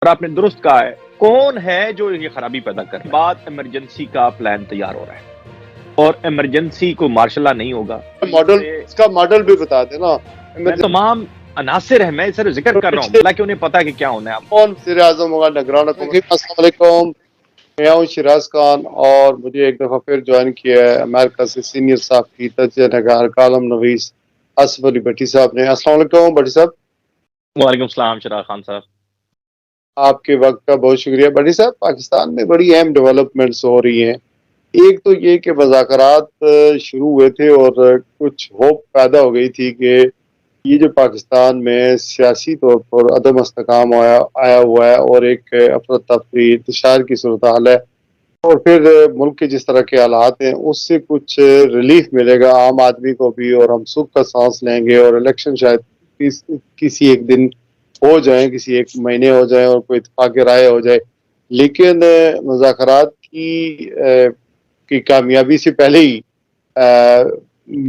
اور آپ نے درست کہا ہے، کون ہے جو یہ خرابی پیدا کر رہا ہے؟ بعد ایمرجنسی کا پلان تیار ہو رہا ہے اور ایمرجنسی کو مارشل لا نہیں ہوگا۔ ماڈل اس کا ماڈل بھی بتا دیں نا۔ میں تمام عناصر ہیں، میں صرف ذکر کر رہا ہوں حالانکہ انہیں پتا کہ کیا ہونا ہے۔ کون وزیر اعظم ہوگا نگران حکومت؟ السلام علیکم، میں ہوں شیراز خان اور مجھے ایک دفعہ پھر جوائن کیا ہے امریکہ سے سینئر صحافی تجزیہ نگار کالم نویس آصف علی بھٹی صاحب نے۔ السلام علیکم بھٹی صاحب۔ وعلیکم السلام شراز خان صاحب، آپ کے وقت کا بہت شکریہ۔ بھٹی صاحب، پاکستان میں بڑی اہم ڈیولپمنٹس ہو رہی ہیں۔ ایک تو یہ کہ مذاکرات شروع ہوئے تھے اور کچھ ہوپ پیدا ہو گئی تھی کہ یہ جو پاکستان میں سیاسی طور پر عدم استحکام آیا ہوا ہے اور ایک افراتفری انتشار کی صورتحال ہے، اور پھر ملک کے جس طرح کے حالات ہیں اس سے کچھ ریلیف ملے گا عام آدمی کو بھی، اور ہم سکھ کا سانس لیں گے، اور الیکشن شاید کسی ایک دن ہو جائیں، کسی ایک مہینے ہو جائیں، اور کوئی اتفاق رائے ہو جائے۔ لیکن مذاکرات کی کامیابی سے پہلے ہی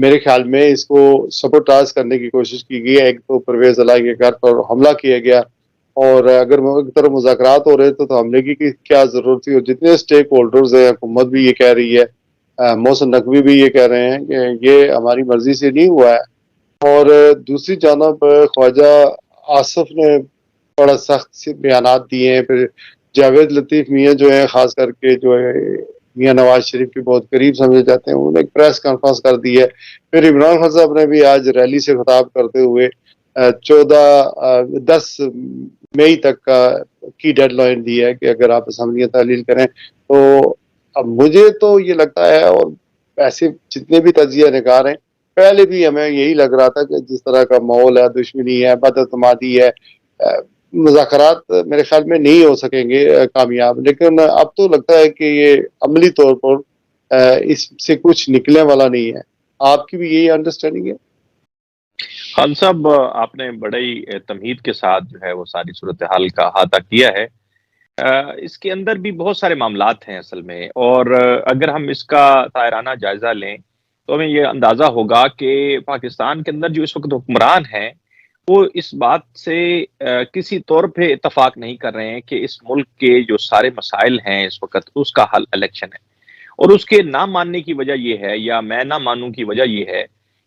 میرے خیال میں اس کو سبوٹاژ کرنے کی کوشش کی گئی ہے۔ ایک تو پرویز الہی کے گھر پر حملہ کیا گیا، اور اگر ایک طرف مذاکرات ہو رہے تو حملے کی کیا ضرورت تھی؟ اور جتنے اسٹیک ہولڈرز ہیں، حکومت بھی یہ کہہ رہی ہے، محسن نقوی بھی یہ کہہ رہے ہیں کہ یہ ہماری مرضی سے نہیں ہوا ہے۔ اور دوسری جانب خواجہ آصف نے بڑا سخت بیانات دیے ہیں۔ پھر جاوید لطیف میاں جو ہیں، خاص کر کے جو ہے میاں نواز شریف کے بہت قریب سمجھے جاتے ہیں، انہوں نے ایک پریس کانفرنس کر دی ہے۔ پھر عمران خان صاحب نے بھی آج ریلی سے خطاب کرتے ہوئے 10 مئی تک کی ڈیڈ لائن دی ہے کہ اگر آپ اسمبلیاں تحلیل کریں تو۔ اب مجھے تو یہ لگتا ہے، اور ایسے جتنے بھی تجزیہ نگار ہیں، پہلے بھی ہمیں یہی لگ رہا تھا کہ جس طرح کا ماحول ہے، دشمنی ہے، بد اعتمادی ہے، مذاکرات میرے خیال میں نہیں ہو سکیں گے کامیاب۔ لیکن اب تو لگتا ہے کہ یہ عملی طور پر اس سے کچھ نکلنے والا نہیں ہے۔ آپ کی بھی یہی انڈرسٹینڈنگ ہے؟ خان صاحب آپ نے بڑے ہی تمہید کے ساتھ جو ہے وہ ساری صورتحال کا احاطہ کیا ہے۔ اس کے اندر بھی بہت سارے معاملات ہیں اصل میں، اور اگر ہم اس کا طائرانہ جائزہ لیں تو ہمیں یہ اندازہ ہوگا کہ پاکستان کے اندر جو اس وقت حکمران ہیں وہ اس بات سے کسی طور پہ اتفاق نہیں کر رہے ہیں کہ اس ملک کے جو سارے مسائل ہیں اس وقت اس کا حل الیکشن ہے۔ اور اس کے نہ ماننے کی وجہ یہ ہے، یا میں نہ مانوں کی وجہ یہ ہے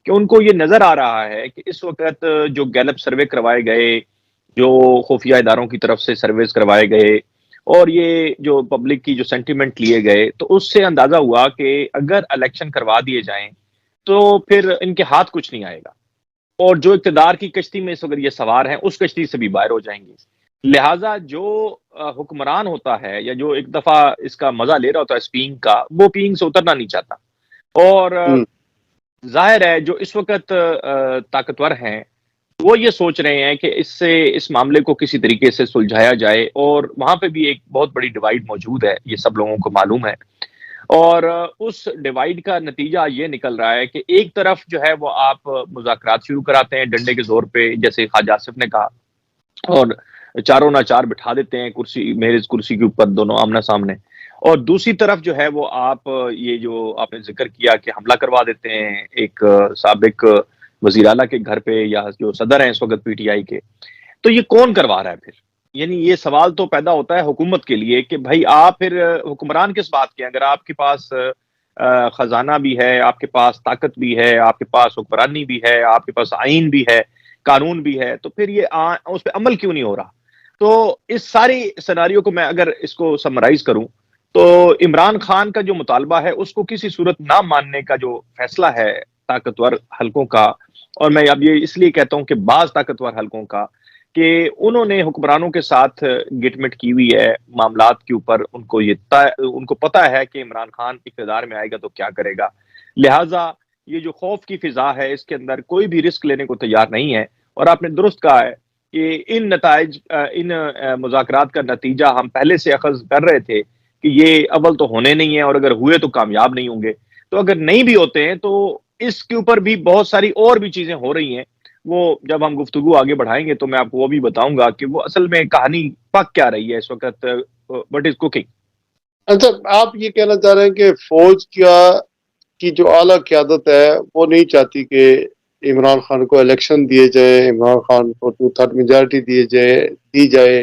کہ ان کو یہ نظر آ رہا ہے کہ اس وقت جو گیلپ سروے کروائے گئے، جو خفیہ اداروں کی طرف سے سرویز کروائے گئے، اور یہ جو پبلک کی جو سینٹیمنٹ لیے گئے، تو اس سے اندازہ ہوا کہ اگر الیکشن کروا دیے جائیں تو پھر ان کے ہاتھ کچھ نہیں آئے گا، اور جو اقتدار کی کشتی میں اس وقت یہ سوار ہیں اس کشتی سے بھی باہر ہو جائیں گے۔ لہٰذا جو حکمران ہوتا ہے، یا جو ایک دفعہ اس کا مزہ لے رہا ہوتا ہے اسپینگ کا، وہ پینگ سے اترنا نہیں چاہتا۔ اور ظاہر ہے جو اس وقت طاقتور ہیں وہ یہ سوچ رہے ہیں کہ اس معاملے کو کسی طریقے سے سلجھایا جائے، اور وہاں پہ بھی ایک بہت بڑی ڈیوائیڈ موجود ہے، یہ سب لوگوں کو معلوم ہے۔ اور اس ڈیوائیڈ کا نتیجہ یہ نکل رہا ہے کہ ایک طرف جو ہے وہ آپ مذاکرات شروع کراتے ہیں ڈنڈے کے زور پہ، جیسے خواجہ آصف نے کہا، اور چاروں نہ چار بٹھا دیتے ہیں کرسی، محرز کرسی کے اوپر دونوں آمنا سامنے، اور دوسری طرف جو ہے وہ آپ یہ جو آپ نے ذکر کیا کہ حملہ کروا دیتے ہیں ایک سابق وزیر اعلیٰ کے گھر پہ، یا جو صدر ہیں اس وقت پی ٹی آئی کے، تو یہ کون کروا رہا ہے پھر؟ یعنی یہ سوال تو پیدا ہوتا ہے حکومت کے لیے کہ بھائی آپ پھر حکمران کس بات کے ہیں؟ اگر آپ کے پاس خزانہ بھی ہے، آپ کے پاس طاقت بھی ہے، آپ کے پاس حکمرانی بھی ہے، آپ کے پاس آئین بھی ہے، قانون بھی ہے، تو پھر یہ اس پہ عمل کیوں نہیں ہو رہا؟ تو اس ساری سیناریو کو میں اگر اس کو سمرائز کروں تو عمران خان کا جو مطالبہ ہے اس کو کسی صورت نہ ماننے کا جو فیصلہ ہے طاقتور حلقوں کا، اور میں اب یہ اس لیے کہتا ہوں کہ بعض طاقتور حلقوں کا، کہ انہوں نے حکمرانوں کے ساتھ گٹمٹ کی ہوئی ہے معاملات کے اوپر، ان کو پتہ ہے کہ عمران خان اقتدار میں آئے گا تو کیا کرے گا، لہٰذا یہ جو خوف کی فضا ہے اس کے اندر کوئی بھی رسک لینے کو تیار نہیں ہے۔ اور آپ نے درست کہا ہے کہ ان مذاکرات کا نتیجہ ہم پہلے سے اخذ کر رہے تھے کہ یہ اول تو ہونے نہیں ہیں، اور اگر ہوئے تو کامیاب نہیں ہوں گے، تو اگر نہیں بھی ہوتے ہیں تو اس کے اوپر بھی بہت ساری اور بھی چیزیں ہو رہی ہیں، وہ جب ہم گفتگو آگے بڑھائیں گے تو میں آپ کو وہ بھی بتاؤں گا کہ وہ اصل میں کہانی پک کیا رہی ہے اس وقت، وٹ از کوکنگ۔ اچھا، آپ یہ کہنا چاہ رہے ہیں کہ فوج کی جو اعلیٰ قیادت ہے وہ نہیں چاہتی کہ عمران خان کو الیکشن دیے جائے، عمران خان کو 2/3 میجارٹی دی جائے،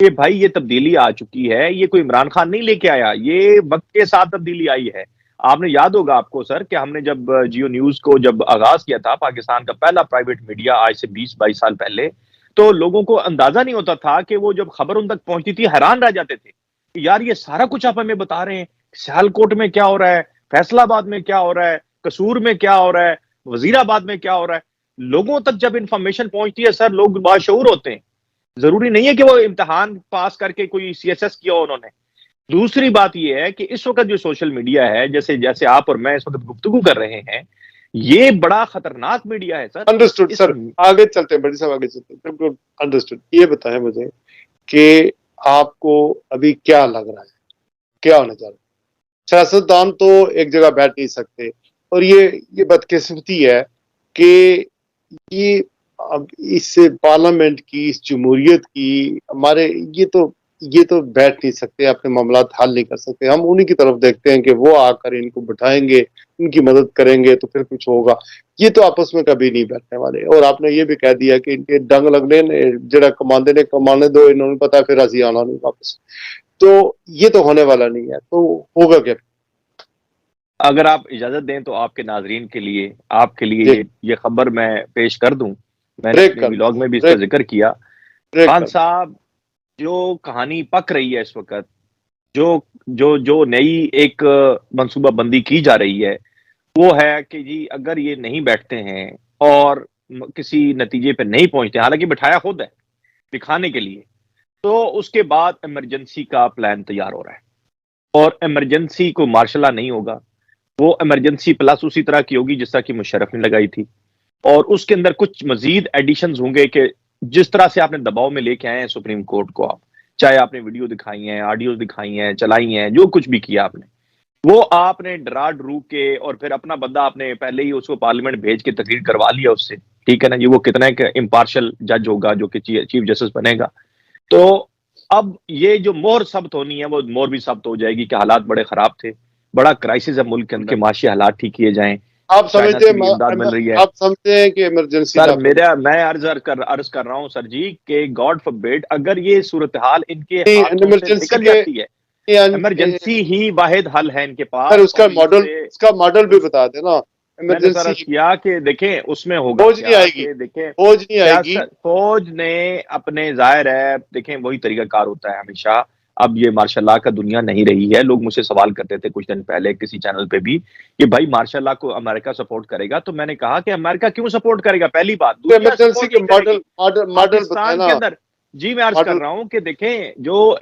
کہ بھائی یہ تبدیلی آ چکی ہے، یہ کوئی عمران خان نہیں لے کے آیا، یہ وقت کے ساتھ تبدیلی آئی ہے۔ آپ نے یاد ہوگا آپ کو سر کہ ہم نے جب جیو نیوز کو جب آغاز کیا تھا، پاکستان کا پہلا پرائیویٹ میڈیا آج سے 20-22 سال پہلے، تو لوگوں کو اندازہ نہیں ہوتا تھا کہ وہ جب خبر ان تک پہنچتی تھی حیران رہ جاتے تھے کہ یار یہ سارا کچھ آپ ہمیں بتا رہے ہیں، سیالکوٹ میں کیا ہو رہا ہے، فیصلہ آباد میں کیا ہو رہا ہے، قصور میں کیا ہو رہا ہے، وزیر آباد میں کیا ہو رہا ہے۔ لوگوں تک جب انفارمیشن پہنچتی ہے سر، لوگ باشعور ہوتے ہیں، ضروری نہیں ہے کہ وہ امتحان پاس کر کے کوئی سی ایس ایس کیا ہو انہوں نے۔ دوسری بات یہ ہے کہ اس وقت جو سوشل میڈیا ہے، جیسے جیسے آپ اور میں اس وقت گفتگو کر رہے ہیں، یہ بڑا خطرناک میڈیا ہے سر۔ انڈرسٹوڈ اس سر، آگے چلتے ہیں بڑی صاحب، آگے چلتے ہیں، بالکل انڈرسٹوڈ۔ یہ بتائیں مجھے کہ آپ کو ابھی کیا لگ رہا ہے، کیا ہونے جا رہا ہے؟ سیاستدان تو ایک جگہ بیٹھ نہیں سکتے، اور یہ بدقسمتی ہے کہ یہ اب اس پارلیمنٹ کی، اس جمہوریت کی، ہمارے یہ تو بیٹھ نہیں سکتے، اپنے معاملات حل نہیں کر سکتے۔ ہم انہی کی طرف دیکھتے ہیں کہ وہ آ کر ان کو بٹھائیں گے، ان کی مدد کریں گے تو پھر کچھ ہوگا۔ یہ تو آپس میں کبھی نہیں بیٹھنے والے۔ اور آپ نے یہ بھی کہہ دیا کہ ان کے ڈنگ لگنے جڑا کماندے نے کمانے دو، انہوں نے پتا پھر اسی آنا نہیں واپس۔ تو یہ تو ہونے والا نہیں ہے، تو ہوگا کیا؟ اگر آپ اجازت دیں تو آپ کے ناظرین کے لیے، آپ کے لیے جی، یہ خبر میں پیش کر دوں۔ میں نے بریک اپنے کر ولاگ میں بھی اس کا بریک ذکر کیا۔ بریک خان کر صاحب، جو کہانی پک رہی ہے اس وقت، جو نئی ایک منصوبہ بندی کی جا رہی ہے، وہ ہے کہ جی اگر یہ نہیں بیٹھتے ہیں اور کسی نتیجے پہ نہیں پہنچتے، حالانکہ بٹھایا خود ہے دکھانے کے لیے، تو اس کے بعد ایمرجنسی کا پلان تیار ہو رہا ہے، اور ایمرجنسی کو مارشلہ نہیں ہوگا، وہ ایمرجنسی پلس اسی طرح کی ہوگی جس طرح کی مشرف نے لگائی تھی، اور اس کے اندر کچھ مزید ایڈیشنز ہوں گے کہ جس طرح سے آپ نے دباؤ میں لے کے آئے ہیں سپریم کورٹ کو، آپ چاہے آپ نے ویڈیو دکھائی ہیں، آڈیوز دکھائی ہیں، چلائی ہیں، جو کچھ بھی کیا آپ نے، وہ آپ نے ڈرا ڈرو کے، اور پھر اپنا بندہ آپ نے پہلے ہی اس کو پارلیمنٹ بھیج کے تقریر کروا لیا اس سے، ٹھیک ہے نا جی، وہ کتنا ایک امپارشل جج ہوگا جو کہ چیف جسٹس بنے گا۔ تو اب یہ جو مہر ثبت ہونی ہے وہ مہر بھی ثبت ہو جائے گی کہ حالات بڑے خراب تھے، بڑا کرائسس ہے ملک کے اندر، معاشی حالات ٹھیک کیے جائیں، آپ چائنا سمجھتے سے بھی امداد مل رہی ہے۔ آپ سمجھتے ہیں کہ ایمرجنسی سر نافذ میں عرض کر رہا ہوں سر جی کہ گاڈ فوربیڈ اگر یہ صورتحال ان کے نہیں؟ ہاتھوں سے ایمرجنسی نکل کے جاتی ہے، ایمرجنسی ہی واحد حل ہے ان کے سر، پاس، اور اس سے اس کا ماڈل بھی بتا دینا۔ میں نے سر ایمرجنسی عرض کیا کہ دیکھیں اس میں ہوگا فوج نہیں کیا آئے گی، کہ دیکھیں فوج نہیں آئے گی۔ سیاست، فوج نے اپنے ظاہر ہے، دیکھیں وہی طریقہ کار ہوتا ہے ہمیشہ۔ اب یہ ماشاء اللہ کا دنیا نہیں رہی ہے، لوگ مجھ سے سوال کرتے تھے کچھ دن پہلے کسی چینل پہ بھی کہ بھائی ماشاء اللہ کو امریکہ سپورٹ کرے گا، تو میں نے کہا کہ امریکہ کیوں سپورٹ کرے گا؟ پہلی بات، دنیا ایمرجنسی سپورٹ کے نہیں کرے گی ماڈل بتائیں پاکستان نا، کے اندر۔ جی میں عرض کر ماڈل۔ رہا ہوں کہ دیکھیں جو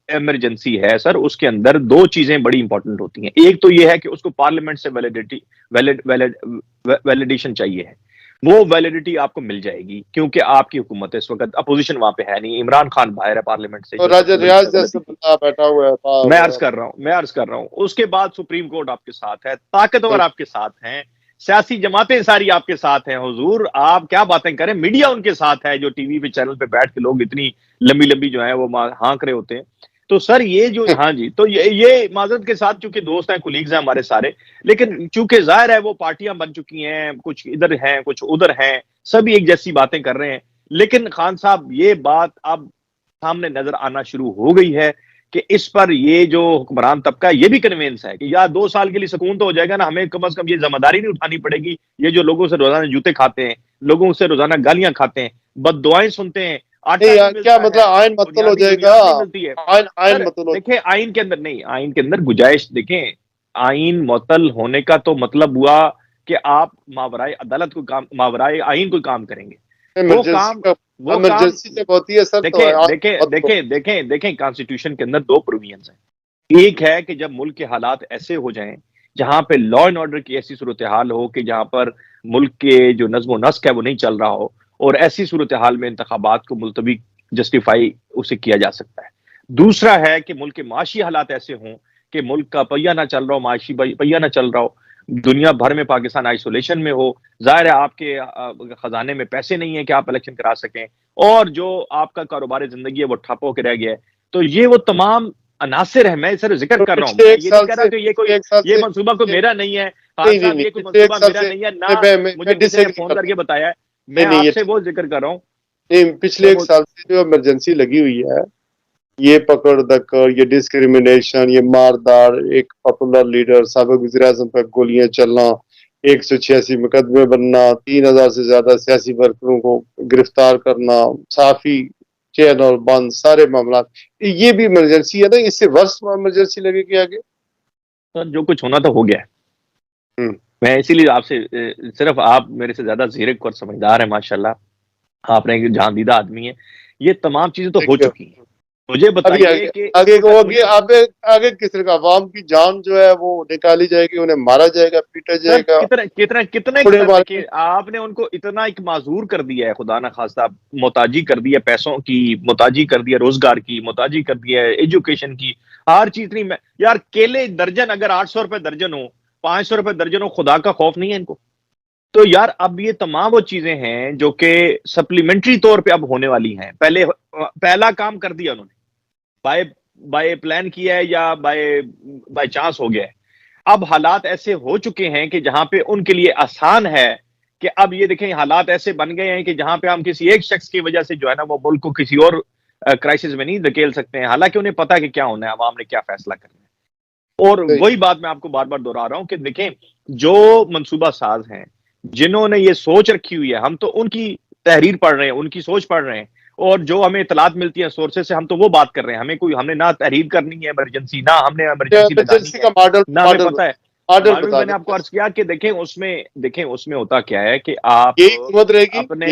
ایمرجنسی ہے سر، اس کے اندر دو چیزیں بڑی امپورٹنٹ ہوتی ہیں۔ ایک تو یہ ہے کہ اس کو پارلیمنٹ سے ویلیڈیشن چاہیے ہے، وہ ویلیڈیٹی آپ کو مل جائے گی کیونکہ آپ کی حکومت ہے اس وقت، اپوزیشن وہاں پہ ہے نہیں، عمران خان باہر ہے پارلیمنٹ سے، تو جس راجہ اپروول ریاض کی جیسے غلطی کی۔ بندہ بیٹھا ہوا میں عرض کر رہا ہوں اس کے بعد سپریم کورٹ آپ کے ساتھ ہے، طاقتور آپ کے ساتھ ہیں، سیاسی جماعتیں ساری آپ کے ساتھ ہیں، حضور آپ کیا باتیں کریں، میڈیا ان کے ساتھ ہے، جو ٹی وی پہ چینل پہ بیٹھ کے لوگ اتنی لمبی لمبی جو ہے وہ ہانک رہے ہوتے ہیں۔ تو سر یہ جو ہاں جی، تو یہ معذرت کے ساتھ چونکہ دوست ہیں، کولیگز ہیں ہمارے سارے، لیکن چونکہ ظاہر ہے وہ پارٹیاں بن چکی ہیں، کچھ ادھر ہیں کچھ ادھر ہیں، سبھی ایک جیسی باتیں کر رہے ہیں، لیکن خان صاحب یہ بات اب سامنے نظر آنا شروع ہو گئی ہے کہ اس پر یہ جو حکمران طبقہ ہے یہ بھی کنوینس ہے کہ یا 2 سال کے لیے سکون تو ہو جائے گا نا، ہمیں کم از کم یہ ذمہ داری نہیں اٹھانی پڑے گی، یہ جو لوگوں سے روزانہ جوتے کھاتے ہیں، لوگوں سے روزانہ گالیاں کھاتے ہیں، بد دعائیں سنتے ہیں، آٹا نہیں کیا ملتا ہے، مطلب آئین معطل ہو بنیادی جائے گا؟ ضروریات نہیں ملتی ہے۔ آئین سر معطل ہو دیکھیں آئین کے اندر نہیں، آئین کے اندر گنجائش دیکھیں، آئین معطل ہونے کا تو مطلب ہوا کہ آپ ماورائے عدالت کو کام، ماورائے آئین کو کام کریں گے، وہ ایمرجنسی کام کا وہ کام ایمرجنسی جب ہوتی ہے سر تو دیکھیں آئین دیکھیں معطل ہو۔ دیکھیں دیکھیں دیکھیں کانسٹیٹیوشن کے اندر 2 پروویژنز ہیں۔ ایک ہے کہ جب ملک کے حالات ایسے ہو جائیں جہاں پہ لا اینڈ آرڈر کی ایسی صورتحال ہو کہ جہاں پر ملک کے جو نظم و نسق ہے وہ نہیں چل رہا ہو، اور ایسی صورتحال میں انتخابات کو ملتوی جسٹیفائی اسے کیا جا سکتا ہے۔ دوسرا ہے کہ ملک کے معاشی حالات ایسے ہوں کہ ملک کا پہیہ نہ چل رہا ہو، معاشی پہیہ نہ چل رہا ہو، دنیا بھر میں پاکستان آئسولیشن میں ہو، ظاہر ہے آپ کے خزانے میں پیسے نہیں ہیں کہ آپ الیکشن کرا سکیں، اور جو آپ کا کاروبار زندگی ہے وہ ٹھپ ہو کے رہ گیا ہے۔ تو یہ وہ تمام عناصر ہیں، میں سر ذکر تو کر رہا ہوں، پچھلے میں ایک یہ نہیں سال کہہ رہا سے کہ یہ کوئی پچھلے ایک سال یہ سے منصوبہ کوئی میرا نہیں ہے، خان نہیں نہیں صاحب نہیں یہ کوئی پچھلے ایک منصوبہ سال میرا سے نہیں ہے، نہ میں مجھے ڈس کسی نے ایگری فون کر کرتا کے ہوں۔ بتایا ہے، میں نہیں نہیں آپ یہ سے وہ ذکر کر رہا ہوں۔ نہیں، پچھلے میں ایک وہ سال سے جو ایمرجنسی لگی ہوئی ہے یہ پکڑ دکڑ، یہ ڈسکریمنیشن، یہ ماردار، ایک پاپولر لیڈر سابق وزیر اعظم پر گولیاں چلنا، 186 مقدمے بننا، 3000 سے زیادہ سیاسی ورکروں کو گرفتار کرنا، صحافی چینل بند، سارے معاملات، یہ بھی ایمرجنسی ہے نا؟ اس سے ورس ایمرجنسی لگے گی آگے؟ سر جو کچھ ہونا تو ہو گیا ہے. میں اسی لیے آپ سے صرف آپ میرے سے زیادہ زیرک اور سمجھدار ہیں ماشاءاللہ، آپ نے ایک جہاندیدہ آدمی ہے. یہ تمام چیزیں تو ہو چکی ہیں. مجھے بتائیے کہ آگے کس طرح کا عوام کی جان جو ہے وہ نکالی جائے گی، انہیں مارا جائے گا، پیٹا سر جائے گا؟ کتنے آپ نے ان کو اتنا ایک معذور کر دیا ہے، خدا نہ خواستہ محتاجی کر دیا، پیسوں کی محتاجی کر دیا، روزگار کی محتاجی کر دیا، ایجوکیشن کی، ہر چیز نہیں. یار کیلے درجن اگر 800 روپے درجن ہو، 500 روپے درجن ہو، خدا کا خوف نہیں ہے ان کو؟ تو یار اب یہ تمام وہ چیزیں ہیں جو کہ سپلیمنٹری طور پہ اب ہونے والی ہیں. پہلا کام کر دیا انہوں نے، بائی پلان کیا ہے یا بائی چانس ہو گیا ہے. اب حالات ایسے ہو چکے ہیں کہ جہاں پہ ان کے لیے آسان ہے کہ اب یہ دیکھیں حالات ایسے بن گئے ہیں کہ جہاں پہ ہم کسی ایک شخص کی وجہ سے جو ہے نا وہ ملک کو کسی اور کرائسس میں نہیں دھکیل سکتے ہیں، حالانکہ انہیں پتا کہ کیا ہونا ہے، عوام نے کیا فیصلہ کرنا ہے. اور وہی بات میں آپ کو بار بار دہرا رہا ہوں کہ دیکھیں جو منصوبہ ساز ہیں، جنہوں نے یہ سوچ رکھی ہوئی ہے، ہم تو ان کی تحریر پڑھ رہے ہیں، ان کی سوچ پڑھ رہے ہیں، اور جو ہمیں اطلاعات ملتی ہیں سورسز سے ہم تو وہ بات کر رہے ہیں. ہم نے نہ تحریر کرنی ہے ایمرجنسی، نہ ہم نے ایمرجنسی لگانی ہے، کا نہ ہمیں پتہ ہے. ماڈل ماڈل بتا میں نے دیں. آپ کو عرض کیا کہ دیکھیں اس میں ہوتا کیا ہے کہ آپ یہی حکومت رہے گی؟ اپنے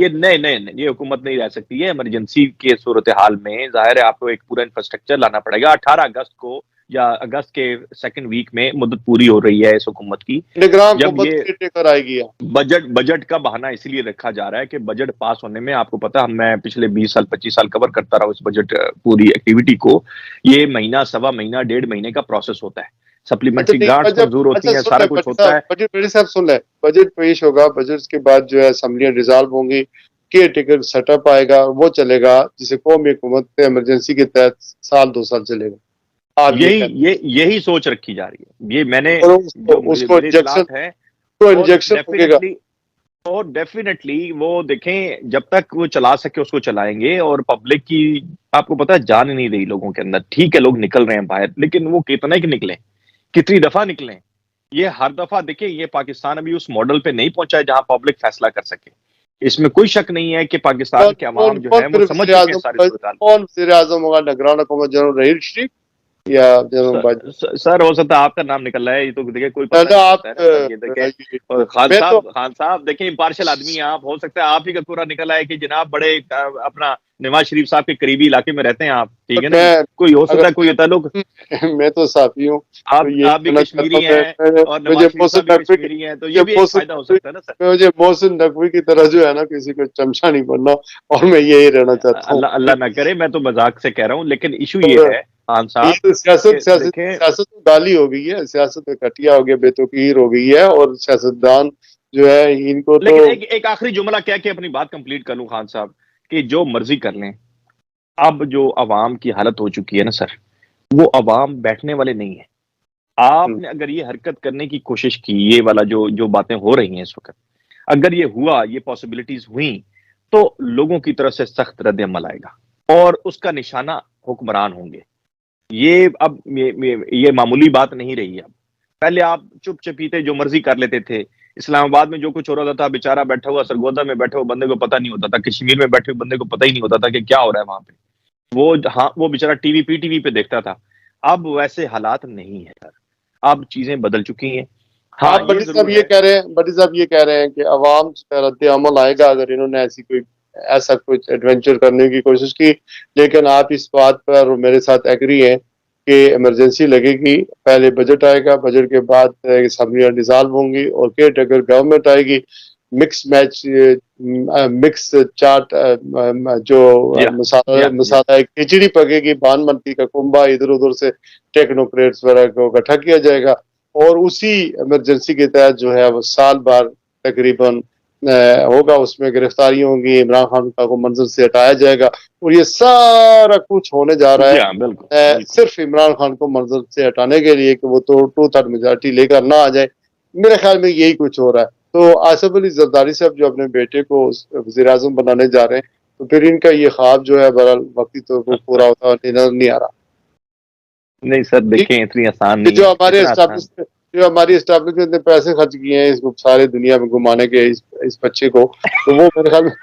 نہیں یہ حکومت نہیں رہ سکتی ہے. ایمرجنسی کے صورتحال میں ظاہر ہے آپ کو ایک پورا انفراسٹرکچر لانا پڑے گا. 18 اگست کو یا اگست کے سیکنڈ ویک میں مدت پوری ہو رہی ہے اس حکومت کی. نگران جب حکومت یہ ٹیکر آئے گی. بجٹ کا بہانہ اس لیے رکھا جا رہا ہے کہ بجٹ پاس ہونے میں آپ کو پتا میں پچھلے 20 سال 25 سال کور کرتا رہا اس بجٹ پوری ایکٹیویٹی کو. یہ مہینہ سوا مہینہ 1.5 مہینے کا پروسیس ہوتا ہے. سپلیمنٹری گرانٹس منظور ہوتی ہیں، سارا کچھ ہوتا ہے. بجٹ صاحب سن لیں، بجٹ پیش ہوگا، بجٹ کے بعد جو ہے اسمبلیاں ڈیزالو ہوں گی، کیئر ٹیکر سیٹ اپ آئے گا، وہ چلے گا جسے قومی حکومت ایمرجنسی کے تحت سال 2 سال چلے گا. آپ یہی سوچ رکھی جا رہی ہے. یہ میں نے جو اس کو میری اطلاعات ہے انجیکشن اور ڈیفینیٹلی وہ دیکھیں جب تک وہ چلا سکے اس کو چلائیں گے. اور پبلک کی آپ کو پتا ہے جان نہیں رہی لوگوں کے اندر. ٹھیک ہے لوگ نکل رہے ہیں باہر، لیکن وہ کتنے کہ نکلیں، کتنی دفعہ نکلیں. یہ ہر دفعہ دیکھیں یہ پاکستان ابھی اس ماڈل پہ نہیں پہنچا ہے جہاں پبلک فیصلہ کر سکے. اس میں کوئی شک نہیں ہے کہ پاکستان کے عوام جو ہے وہ سمجھ چکے ہیں ساری صورتحال. کون وزیر اعظم ہوگا؟ نگران حکومت جنرل رحیل شریف یا سر ہو سکتا ہے آپ کا نام نکل رہا ہے، یہ تو دیکھیں کوئی پتہ نہیں چلتا ہے نا سر. یہ دیکھیں خان صاحب دیکھیں امپارشل آدمی ہیں آپ، ہو سکتا ہے آپ ہی کا پورا نکل آئے کہ جناب بڑے اپنا نواز شریف صاحب کے قریبی علاقے میں رہتے ہیں آپ، ٹھیک ہے نا. کوئی ہو سکتا ہے کوئی تعلق، میں تو صحافی ہوں، آپ بھی کشمیری ہیں اور نواز شریف صاحب بھی کشمیری ہیں، تو یہ بھی ایک فائدہ ہو سکتا ہے نا سر. مجھے محسن نقوی کی طرح جو ہے نا کسی کو چمچا نہیں بننا، اور میں یہی رہنا چاہتا ہوں. اللہ نہ کرے، میں تو مذاق سے کہہ رہا ہوں. لیکن ایشو یہ ہے خان صاحب، سیاست گالی ہو گئی ہے، سیاست گھٹیا ہو گیا، بے توقیر ہو گئی ہے، اور سیاستدان جو ہے ان کو تو. لیکن ایک آخری جملہ کہہ کے اپنی بات کمپلیٹ کر لوں خان صاحب، کہ جو مرضی کر لیں، اب جو عوام کی حالت ہو چکی ہے نا سر، وہ عوام بیٹھنے والے نہیں ہیں. آپ نے اگر یہ حرکت کرنے کی کوشش کی، یہ والا جو باتیں ہو رہی ہیں اس وقت، اگر یہ ہوا، یہ پاسبلٹیز ہوئیں، تو لوگوں کی طرف سے سخت رد عمل آئے گا اور اس کا نشانہ حکمران ہوں گے. یہ معمولی بات نہیں رہی. اب پہلے آپ چپ چپیتے جو مرضی کر لیتے تھے. اسلام آباد میں جو کچھ ہو رہا تھا، بیچارہ بیٹھا ہوا سرگودا میں بیٹھے ہوئے بندے کو پتہ نہیں ہوتا تھا. کشمیر میں بیٹھے ہوئے بندے کو پتہ ہی نہیں ہوتا تھا کہ کیا ہو رہا ہے وہاں پہ. وہ بیچارہ پی ٹی وی پہ دیکھتا تھا. اب ویسے حالات نہیں ہے سر، اب چیزیں بدل چکی ہیں. آپ بٹی صاحب یہ کہہ رہے ہیں کہ عوام سے رد عمل آئے گا اگر انہوں نے ایسا کچھ ایڈونچر کرنے کی کوشش کی. لیکن آپ اس بات پر میرے ساتھ ایگری ہیں کہ ایمرجنسی لگے گی، پہلے بجٹ آئے گا، بجٹ کے بعد اسمبلیاں ڈیزالو ہوں گی اور کیئر ٹیکر گورنمنٹ آئے گی. مکس چارٹ جو مسالہ کھچڑی پکے گی، بان منتی کا کنبا، ادھر ادھر سے ٹیکنوکریٹس وغیرہ کو اکٹھا کیا جائے گا، اور اسی ایمرجنسی کے تحت جو ہے وہ سال بھر تقریباً ہوگا. اس میں گرفتاریاں ہوں گی، عمران خان کو منظر سے ہٹایا جائے گا، اور یہ سارا کچھ ہونے جا رہا ہے صرف عمران خان کو منظر سے ہٹانے کے لیے کہ وہ تو 2/3 میجارٹی لے کر نہ آ جائے. میرے خیال میں یہی کچھ ہو رہا ہے. تو آصف علی زرداری صاحب جو اپنے بیٹے کو وزیر اعظم بنانے جا رہے ہیں، تو پھر ان کا یہ خواب جو ہے بہرحال وقتی طور پر پورا ہوتا نظر نہیں آ رہا. نہیں سر دیکھیں اتنی آسان نہیں جو ہے، ہمارے اتنا آسان. جو ہماری اسٹیبلشمنٹ نے پیسے خرچ کیے ہیں اس کو سارے دنیا میں گھمانے کے اس بچے کو, تو وہ میرے خیال میں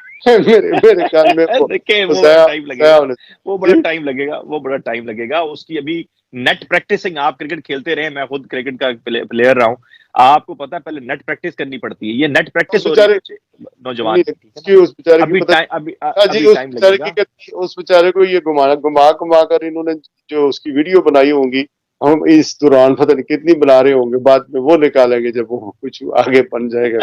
میرے خیال میں دیکھیں وہ بڑا ضائع ٹائم لگے گا، ہونے. وہ بڑا ٹائم لگے گا، وہ بڑا ٹائم لگے گا. اس کی ابھی نیٹ پریکٹسنگ، آپ کرکٹ کھیلتے رہے، میں خود کرکٹ کا پلیئر رہا ہوں، آپ کو پتا ہے پہلے نیٹ پریکٹس کرنی پڑتی ہے. یہ نیٹ پریکٹس ہو رہی ہے نوجوان کی، ٹھیک ہے نا. اس بیچارے کی ابھی پتہ ٹائم جی ابھی اس ٹائم بیچارے لگے گا. کی اس بیچارے کو یہ گھما کر انہوں نے جو اس کی ویڈیو بنائی ہوں گی, ہم اس دوران پتہ نہیں کتنی بنا رہے ہوں گے, بعد میں وہ نکالیں گے جب وہ کچھ آگے بن جائے گا.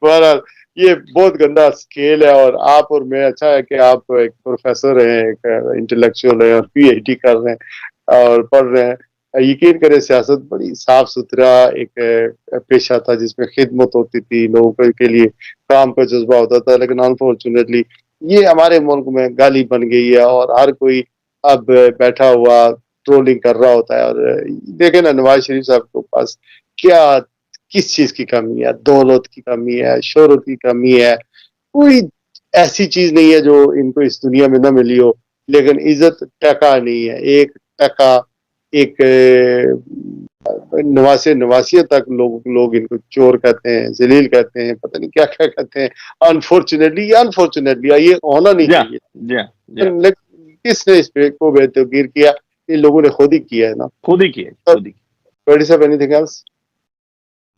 بہرحال یہ بہت گندا اسکیل ہے, اور آپ اور میں, اچھا ہے کہ آپ ایک پروفیسر ہیں, ایک انٹلیکچوئل ہیں, اور پی ایچ ڈی کر رہے ہیں اور پڑھ رہے ہیں. یقین کریں سیاست بڑی صاف ستھرا ایک پیشہ تھا جس میں خدمت ہوتی تھی, لوگوں کے لیے کام کا جذبہ ہوتا تھا, لیکن انفارچونیٹلی یہ ہمارے ملک میں گالی بن گئی ہے, اور ہر کوئی اب بیٹھا ہوا ٹرولنگ کر رہا ہوتا ہے. اور دیکھیں نا نواز شریف صاحب کے پاس کیا کس چیز کی کمی ہے, دولت کی کمی ہے, شہرت کی کمی ہے, کوئی ایسی چیز نہیں ہے جو ان کو اس دنیا میں نہ ملی ہو, لیکن عزت ٹکا نہیں ہے. ایک ٹکا ایک نواسیت تک لوگ ان کو چور کہتے ہیں, ذلیل کہتے ہیں, پتہ نہیں کیا کیا کہتے ہیں. انفارچونیٹلی یہ ہونا نہیں جی چاہیے, جی جی کس نے اس پہ کو بےتغیر کیا؟ ان لوگوں نے خود ہی کیا ہے نا. خود ہی کیے، خود ہی. بڑی صاحب اینی تھنگ ایلس؟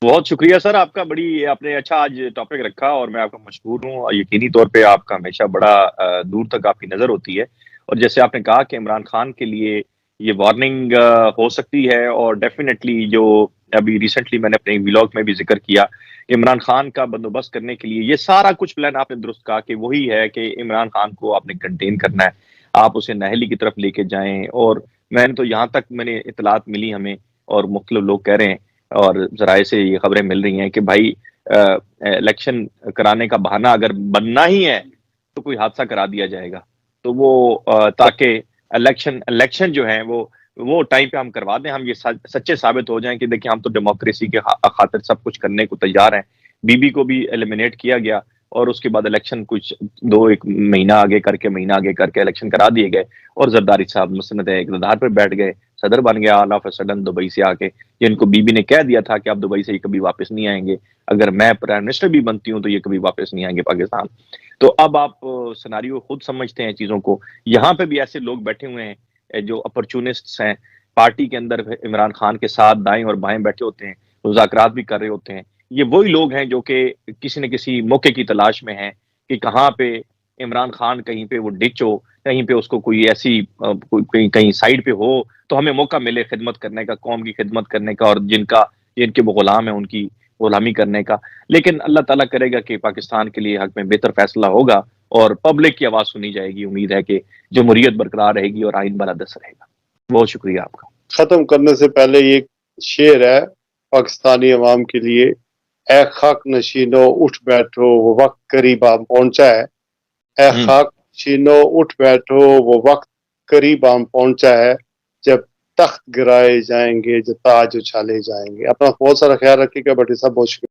بہت شکریہ سر آپ کا، بڑی آپ نے اچھا آج ٹاپک رکھا اور میں آپ کا مشکور ہوں. یقینی طور پہ آپ کا ہمیشہ بڑا دور تک آپ کی نظر ہوتی ہے، اور جیسے آپ نے کہا کہ عمران خان کے لیے یہ وارننگ ہو سکتی ہے، اور ڈیفینیٹلی جو ابھی ریسنٹلی میں نے اپنے ولاگ میں بھی ذکر کیا، عمران خان کا بندوبست کرنے کے لیے یہ سارا کچھ پلان آپ نے درست کہا کہ وہی ہے کہ عمران خان کو آپ نے کنٹین کرنا ہے، آپ اسے نہلی کی طرف لے کے جائیں. اور میں نے تو یہاں تک میں نے اطلاعات ملی ہمیں، اور مختلف لوگ کہہ رہے ہیں اور ذرائع سے یہ خبریں مل رہی ہیں کہ بھائی الیکشن کرانے کا بہانہ اگر بننا ہی ہے تو کوئی حادثہ کرا دیا جائے گا، تو وہ تاکہ الیکشن جو ہے وہ ٹائم پہ ہم کروا دیں، ہم یہ سچے ثابت ہو جائیں کہ دیکھیں ہم تو ڈیموکریسی کے خاطر سب کچھ کرنے کو تیار ہیں. بی بی کو بھی ایلیمینیٹ کیا گیا، اور اس کے بعد الیکشن کچھ ایک مہینہ آگے کر کے الیکشن کرا دیے گئے، اور زرداری صاحب مسند اقتدار پہ بیٹھ گئے، صدر بن گیا all of a sudden Dubai سے آ کے. جن کو بی بی نے کہہ دیا تھا کہ آپ دبئی سے کبھی واپس نہیں آئیں گے، اگر میں پرائم منسٹر بھی بنتی ہوں تو یہ کبھی واپس نہیں آئیں گے پاکستان. تو اب آپ سناریو خود سمجھتے ہیں چیزوں کو. یہاں پہ بھی ایسے لوگ بیٹھے ہوئے ہیں جو اپرچونسٹس ہیں، پارٹی کے اندر عمران خان کے ساتھ دائیں اور بائیں بیٹھے ہوتے ہیں، مذاکرات بھی کر رہے ہوتے ہیں. یہ وہی لوگ ہیں جو کہ کسی نہ کسی موقع کی تلاش میں ہیں کہ کہاں پہ عمران خان کہیں پہ وہ ڈچ ہو، کہیں پہ اس کو کوئی ایسی کہیں سائڈ پہ ہو تو ہمیں موقع ملے خدمت کرنے کا، قوم کی خدمت کرنے کا، اور جن کے وہ غلام ہیں ان کی غلامی کرنے کا. لیکن اللہ تعالیٰ کرے گا کہ پاکستان کے لیے حق میں بہتر فیصلہ ہوگا، اور پبلک کی آواز سنی جائے گی. امید ہے کہ جمہوریت برقرار رہے گی اور آئین بالادست رہے گا. بہت شکریہ آپ کا. ختم کرنے سے پہلے یہ شعر ہے پاکستانی عوام کے لیے: اے خاک نشینو اٹھ بیٹھو وہ وقت قریب آ پہنچا ہے. اے خاک نشینو اٹھ بیٹھو وہ وقت قریب آ پہنچا ہے، جب تخت گرائے جائیں گے جو تاج اچھالے جائیں گے. اپنا بہت سارا خیال رکھیے گا. بٹی صاحب بہت شکریہ.